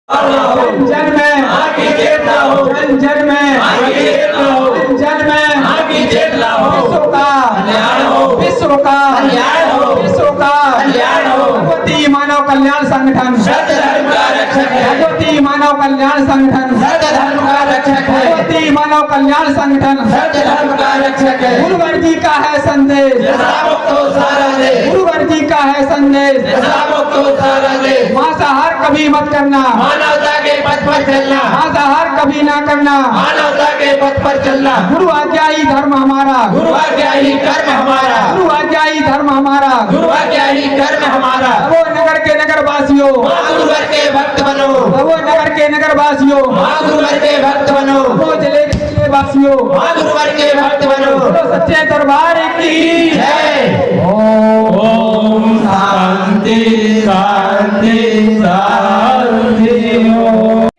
जन जन में आगे चेतना हो, जन जन में आगे चेतना हो, जन जन में आगे चेतना हो, विश्व का कल्याण हो, विश्व का कल्याण हो, विश्व का कल्याण हो। भगवती मानव कल्याण संगठन सत्य धर्म का रक्षक है, भगवती मानव कल्याण संगठन सत्य धर्म का रक्षक है, भगवती मानव कल्याण संगठन सत्य धर्म का रक्षक है। गुरुवर जी का है संदेश, नशा मुक्त हो सारा देश, गुरुवर जी का है संदेश, नशा मुक्त हो सारा देश। मांसाहार कभी मत करना, मानवता के पथ पर चलना, मांसाहार कभी ना करना, मानवता के पथ पर चलना। गुरु आज्ञा ही धर्म हमारा, गुरु आज्ञा ही कर्म हमारा, गुरु आज्ञा ही धर्म हमारा। गुरु आज्ञा ही कर्म हमारा। वो नगर के नगर वासियों, माँ गुरुवर के भक्त बनो, वो नगर के नगर वासियों, माँ गुरुवर के भक्त बनो, वो जिले के जिले वासियों, माँ गुरुवर के भक्त बनो। बोलो सच्चे दरबार की जय। ओम शांति शांति शांति।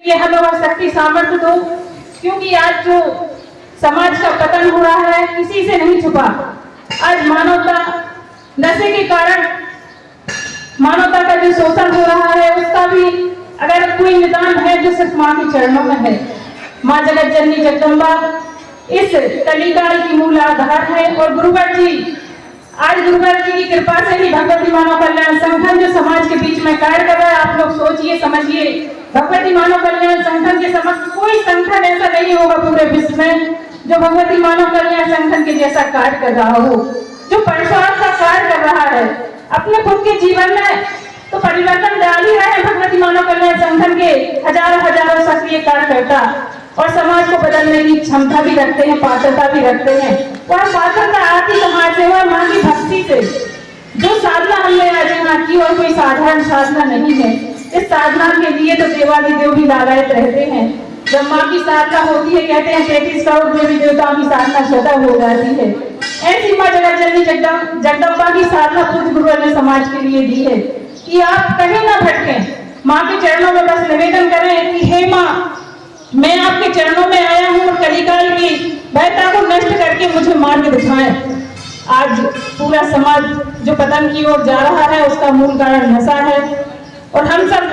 ये हमें वह शक्ति सामर्थ्य दो, क्योंकि आज जो समाज का पतन हो रहा है किसी से नहीं छुपा। आज मानवता नशे के कारण मानवता का जो शोषण हो रहा है उसका भी अगर कोई निदान है जो सिर्फ माँ के चरणों में है। माँ जगत जननी जगदम्बा इस कलिकाल की मूल आधार है। और गुरुवर जी, आज गुरुवर जी की कृपा से ही भगवती मानव कल्याण संगठन जो समाज के बीच में कार्य कर रहा है। आप लोग सोचिए समझिए, भगवती मानव कल्याण संगठन के समक्ष कोई संगठन ऐसा नहीं होगा पूरे विश्व में जो भगवती मानव कल्याण संगठन के जैसा कार्य कर रहा हो, जो प्रसाद का कार्य कर रहा है अपने खुद के जीवन में। तो परिवर्तन डाल ही रहे हैं भगवती मानव कल्याण संगठन के हजारों सक्रिय कार्यकर्ता, और समाज को बदलने की क्षमता भी रखते हैं, पात्रता भी रखते हैं। वह पात्रता आती कहाँ से? वह माँ की भक्ति से। जो साधना हमने आज यहाँ की और कोई साधारण साधना नहीं है। इस साधना के लिए तो देवादिदेव भी लालायत रहते हैं। जब माँ की साधना होती है, कहते हैं 33 करोड़ देवी देवताओं की साधना स्वतः हो जाती है। ऐसी माँ जगत जननी जगदम्बा की साधना पूज्य गुरुवर ने समाज के लिए दी है कि आप कहीं ना भटकें, माँ के चरणों में बस निवेदन करें कि हे माँ, मैं आपके चरणों में आया हूँ और कलिकाल की भयता को नष्ट करके मुझे मार्ग दिखाएं। आज पूरा समाज जो पतन की ओर जा रहा है उसका मूल कारण नशा है। और हम सब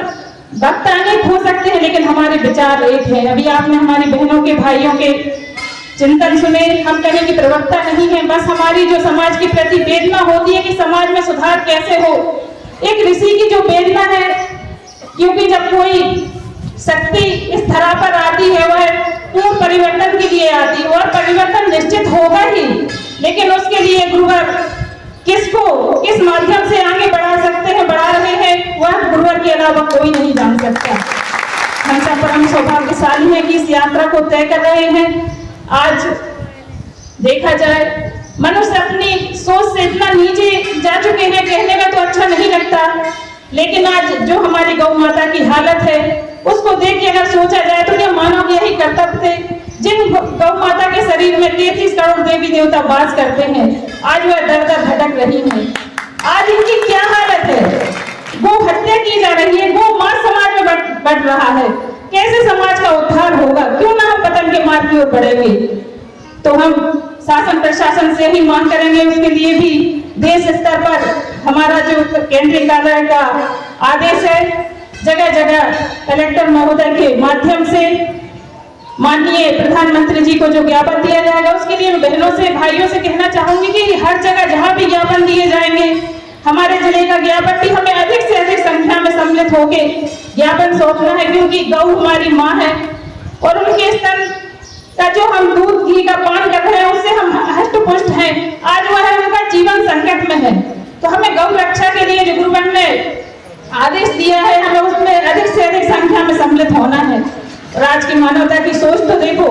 वक्त अनेक हो सकते हैं लेकिन हमारे विचार एक है। अभी आपने हमारी बहनों के भाइयों के चिंतन सुने। हम कहें कि प्रवक्ता नहीं है, बस हमारी जो समाज की प्रति वेदना होती है कि समाज में सुधार कैसे हो। एक ऋषि की जो वेदना है, क्योंकि जब कोई शक्ति इस धरा पर आती है वह पूर्ण परिवर्तन के लिए आती है और परिवर्तन निश्चित होगा ही, लेकिन उसके लिए गुरुवर किसको किस माध्यम से आगे बढ़ा सकते हैं, बढ़ा रहे हैं, वह गुरुवर के अलावा कोई नहीं जान सकता। हम सब परम सौभाग्यशाली हैं कि इस यात्रा को तय कर रहे हैं। आज देखा जाए मनुष्य अपनी सोच से इतना नीचे जा चुके हैं, कहने में तो अच्छा नहीं लगता, लेकिन आज जो हमारी गौ माता की हालत है उसको देख के अगर सोचा जाए तो क्या मानव यही कर्तव्य थे। जिन गौ माता के शरीर में 33 करोड़ देवी देवता वास करते हैं, आज वह दर दर भटक रही है। आज इनकी क्या हालत है? गो हत्या की जा रही है, गो मांस समाज में बढ़ रहा है। कैसे समाज का उद्धार होगा? क्यों ना हम पतन के मार्ग की ओर बढ़ेंगे? तो हम शासन प्रशासन से ही मांग करेंगे, उसके लिए भी देश स्तर पर हमारा जो केंद्रीय कार्यालय का आदेश है, जगह जगह कलेक्टर महोदय के माध्यम से माननीय प्रधानमंत्री जी को जो ज्ञापन दिया जाएगा, उसके लिए बहनों से भाइयों से कहना चाहूंगी कि हर जगह जहां भी ज्ञापन दिए जाएंगे, हमारे जिले का ज्ञापन भी हमें अधिक से अधिक संख्या में सम्मिलित होके ज्ञापन सौंपना है, क्योंकि गौ हमारी माँ है और उनके स्तन का जो हम दूध घी का पान कर रहे हैं उससे हम हष्ट पुष्ट हैं। आज वह उनका जीवन संकट में है, तो हमें गौ रक्षा के लिए जो गुरुवर ने आदेश दिया है, हमें उसमें अधिक से अधिक संख्या में सम्मिलित होना है। और आज की मानवता की सोच तो देखो,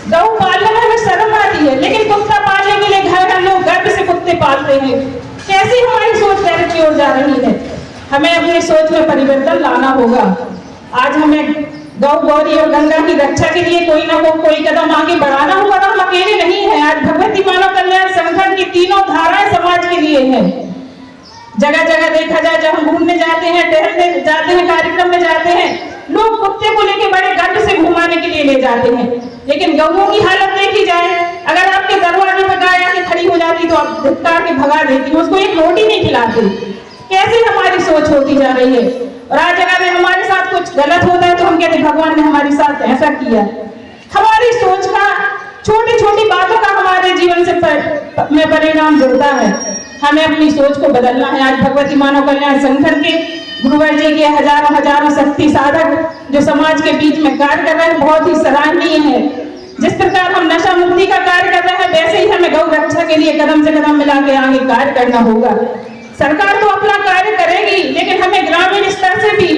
गौ पालने में हमें शर्म आती है, लेकिन कुत्ता पालने के लिए घर लोग गर्व से कुत्ते पालते हैं। कैसी हमारी सोच पहले की ओर जा रही है? हमें अपनी सोच में परिवर्तन लाना होगा। आज हमें गौ गौरी और गंगा की रक्षा के लिए कोई ना कोई कदम आगे बढ़ाना होगा। हम अकेले नहीं है। आज भगवती मानव कल्याण संगठन की तीनों धाराएं समाज के लिए है। जगह जगह देखा जाए, जब हम घूमने जाते हैं, टहलने जाते हैं, कार्यक्रम में जाते हैं, लोग कुत्ते को लेके बड़े गर्व से घुमाने के लिए ले जाते हैं, लेकिन गौओं की हालत देखी जाए, अगर आपके दरवाजे पर गाय आके खड़ी हो जाती तो आप धिक्कार के भगा देती, उसको एक रोटी नहीं खिलाती। कैसे हमारी सोच होती जा रही है। और आज अगर हमारे साथ कुछ गलत होता है तो भगवान ने हमारे साथ ऐसा किया। हमारी सोच का, छोटी छोटी बातों का हमारे जीवन से में परिणाम जुड़ता है। हमें अपनी सोच को बदलना है। आज भगवती मानव कल्याण संगठन के गुरुवर जी के हजारों शक्ति साधक जो समाज के बीच में कार्य कर रहे हैं, बहुत ही सराहनीय है। जिस प्रकार हम नशा मुक्ति का कार्य कर रहे हैं, वैसे ही हमें गौ रक्षा के लिए कदम से कदम मिला के आगे कार्य करना होगा। सरकार तो अपना कार्य करेगी, लेकिन हमें ग्रामीण स्तर से भी,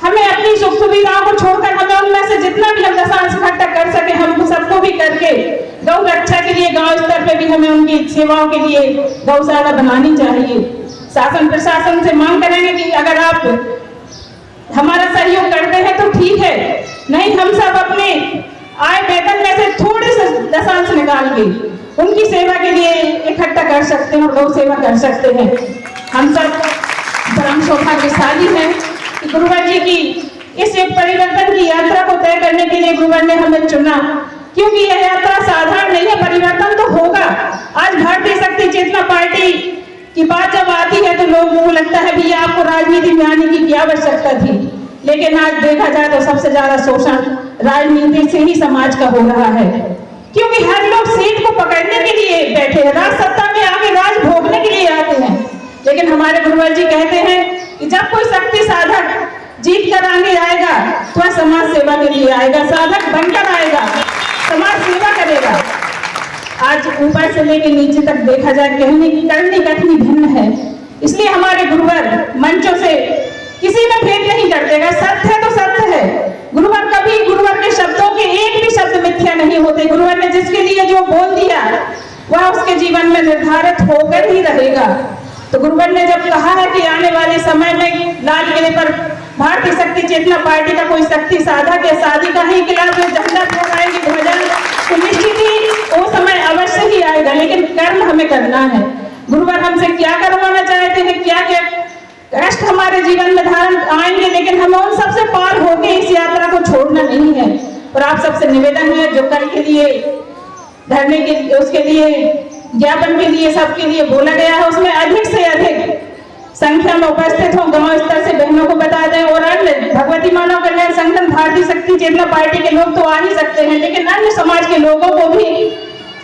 हमें अपनी सुख सुविधाओं को छोड़कर हमें उनमें से जितना भी हम दशांश इकट्ठा कर सके, हम सबको भी करके गौ रक्षा के लिए गांव स्तर पे भी हमें उनकी सेवाओं के लिए गौशाला बनानी चाहिए। शासन प्रशासन से मांग करेंगे कि अगर आप हमारा सहयोग करते हैं तो ठीक है, नहीं हम सब अपने आय वेतन में से थोड़े से दशांश निकाल के उनकी सेवा के लिए इकट्ठा कर सकते हैं और गौ सेवा कर सकते हैं। हम सब परम सौभाग्यशाली हैं कि गुरुवर जी की इस एक परिवर्तन की यात्रा को तय करने के लिए गुरुवर ने हमें चुना, क्योंकि यह यात्रा साधारण नहीं है। परिवर्तन तो होगा। आज भारतीय शक्ति चेतना पार्टी की बात जब आती है तो लोगों को लगता है भैया आपको राजनीति में आने की क्या आवश्यकता थी, लेकिन आज देखा जाए तो सबसे ज्यादा शोषण राजनीति से ही समाज का हो रहा है, क्योंकि हर लोग सीट को पकड़ने के लिए बैठे हैं, राज सत्ता में आके राज भोगने के लिए आते हैं। लेकिन हमारे गुरुवर जी कहते हैं कि जब कोई शक्ति साधक जीत कर आगे आएगा तो वह समाज सेवा के लिए आएगा, साधक बनकर आएगा, समाज सेवा करेगा। आज ऊपर से लेकर नीचे तक देखा जाए, कहने की करनी कथनी भिन्न है। इसलिए हमारे गुरुवर मंचों से किसी में भेद नहीं करते। सत्य है तो सत्य है। गुरुवर कभी, गुरुवर के शब्दों के एक भी शब्द मिथ्या नहीं होते। गुरुवर ने जिसके लिए जो बोल दिया वह उसके जीवन में निर्धारित होकर ही रहेगा। तो गुरुवर ने जब कहा है कि आने वाले समय में लाल किले पर भारतीय शक्ति चेतना पार्टी का कोई शक्ति साधक या शादी का ही खिलाफ झंडा फहराएगी, ध्वजा, तो निश्चित ही वो समय अवश्य ही आएगा, लेकिन कर्म हमें करना है। गुरुवर हमसे क्या करवाना चाहते हैं, क्या क्या कष्ट हमारे जीवन में धारण आएंगे, लेकिन हमें उन सबसे पार होके इस यात्रा को छोड़ना नहीं है। और आप सबसे निवेदन है, जो कल के लिए धरने के, उसके लिए ज्ञापन के लिए, सबके लिए बोला गया है, उसमें अधिक से अधिक संख्या में उपस्थित हो, गांव स्तर से बहनों को बता दें। और अन्य भगवती मानव कल्याण संगठन भारतीय शक्ति चेतना पार्टी के लोग तो आ ही सकते हैं, लेकिन अन्य समाज के लोगों को भी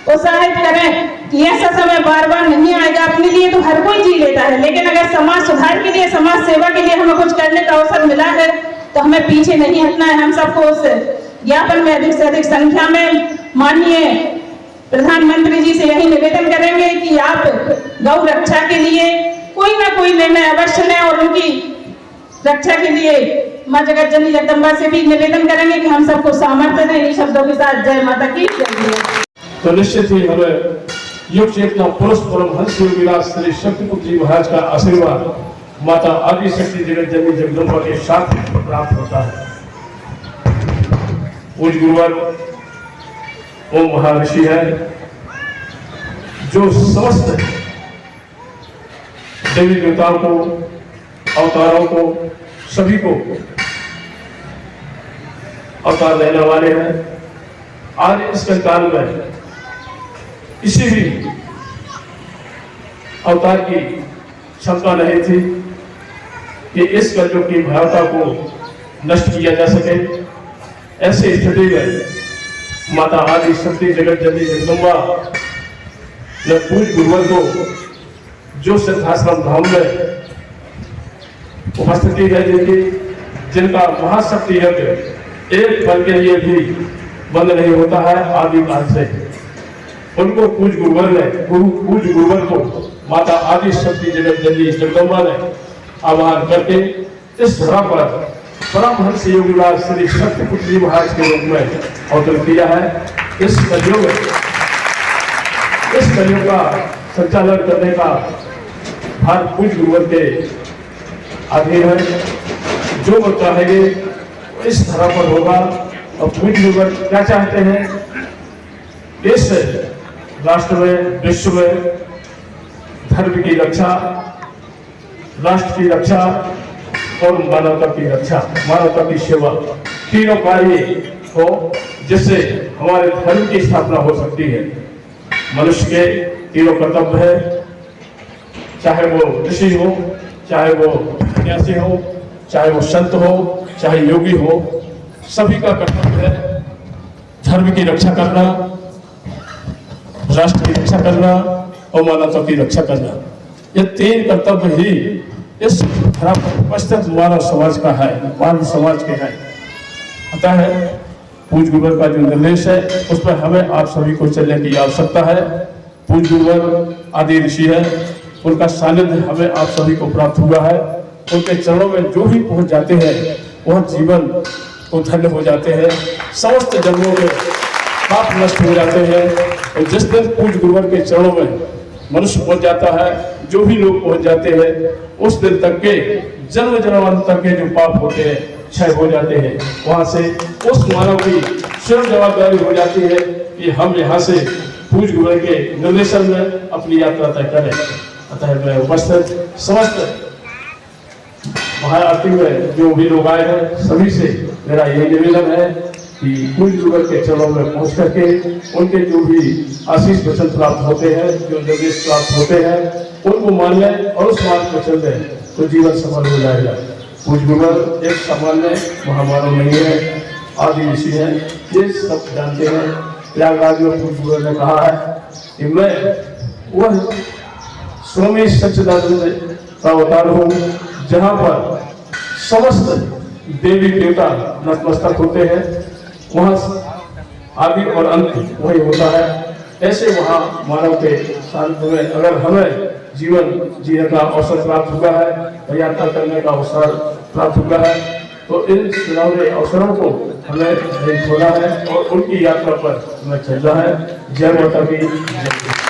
उत्साहित करें कि ऐसा समय बार बार नहीं आएगा। अपने लिए तो हर कोई जी लेता है, लेकिन अगर समाज सुधार के लिए, समाज सेवा के लिए हमें कुछ करने का अवसर मिला है तो हमें पीछे नहीं हटना है। हम सबको उस ज्ञापन में अधिक से अधिक संख्या में माननीय प्रधानमंत्री जी से यही निवेदन करेंगे कि आप गौ रक्षा के लिए कोई ना कोई निर्णय अवश्य लें, और उनकी रक्षा के लिए मां जगत जननी जगदम्बा से भी निवेदन करेंगे कि हम सबको सामर्थ्य दें। इन शब्दों के साथ जय माता की जय। तो निश्चित ही हमें युग चेतना पुरुष परमहंस योगी विलास श्री शक्तिपुत्र जी महाराज का आशीर्वाद माता आदि शक्ति जगत जननी जगदम्बा के साथ प्राप्त होता है। पूज्य गुरुवर ओम महर्षि है, जो समस्त देवी देवताओं को, अवतारों को, सभी को अवतार देने वाले हैं। आज इस काल में किसी भी अवतार की क्षमता नहीं थी कि इस कलयुग की भयावता को नष्ट किया जा सके। ऐसी स्थिति में माता आदि शक्ति जगत जननी जगदम्बा ने पूज्य गुरुवर को, जो सिद्धाश्रम धाम में उपस्थिति है, जिनका महाशक्ति यज्ञ एक पल के लिए भी बंद नहीं होता है आदि काल से, उनको पूज्य गुरुवर को माता आदि शक्ति जगत जननी जगदम्बा ने आह्वान करके इस धरा पर परमहंस योगी विलास श्री शक्तिपुत्र जी महाराज के रूप में अवतरित किया है। इस कलयुग का संचालन करने का भार पूज्य गुरुवर के अधीन है। जो वो चाहेंगे इस धरा पर होगा। और पूज्य गुरुवर क्या चाहते हैं, इस राष्ट्र में, विश्व में धर्म की रक्षा, राष्ट्र की रक्षा और मानवता की रक्षा, मानवता की सेवा, तीनों कार्य हो, जिससे हमारे धर्म की स्थापना हो सकती है। मनुष्य के तीनों कर्तव्य है, चाहे वो ऋषि हो, चाहे वो सन्यासी हो, चाहे वो संत हो, चाहे योगी हो, सभी का कर्तव्य है धर्म की रक्षा करना, राष्ट्र की रक्षा करना और मानवता की रक्षा करना। ये 3 कर्तव्य ही इस धरा पर उपस्थित मानव समाज का है, मानव समाज के है। अतः पूज्य गुरुवर का जो निर्देश है उस पर हमें आप सभी को चलने की आवश्यकता है। पूज्य गुरुवर आदि ऋषि है, उनका सानिध्य हमें आप सभी को प्राप्त हुआ है। उनके चरणों में जो भी पहुंच जाते हैं वह जीवन को धन्य हो जाते हैं, समस्त जन्मों के पाप नष्ट हो जाते हैं। और जिस दिन पूज्य गुरुवर के चरणों में मनुष्य पहुंच जाता है, जो भी लोग पहुंच जाते हैं, उस दिन तक के जन्म जन्मांतर के जो पाप होते हैं क्षय हो जाते हैं। वहां से उस मानव की स्वयं जवाबदारी हो जाती है कि हम यहाँ से पूज्य गुरुवर के निर्देशन में अपनी यात्रा तय करें। अतः मैं उपस्थित समस्त महाआरती में जो भी लोग आए हैं सभी से मेरा यही निवेदन है कि पूज्य गुरुवर के चरणों में पहुंच करके उनके जो भी आशीष वचन प्राप्त होते हैं, जो निर्देश प्राप्त होते हैं, उनको मान लें और उस मार्ग पर चल दें तो जीवन सफल हो जाएगा। पूज्य गुरुवर एक सामान्य महामानव नहीं है, आदि ऋषि है, ये सब जानते हैं। प्रयागराज में पूज्य गुरुवर ने कहा है कि मैं वह स्वामी सच्चिदानंद का अवतार हूँ जहाँ पर समस्त देवी देवता नतमस्तक होते हैं, वहाँ आदि और अंत वही होता है। ऐसे वहाँ मानव के साथ में अगर हमें जीवन जीने का अवसर प्राप्त हुआ है, यात्रा करने का अवसर प्राप्त हुआ है, तो इन सुनहरे अवसरों को हमें नहीं छोड़ना है और उनकी यात्रा पर हमें चलना है। जय माता की जय।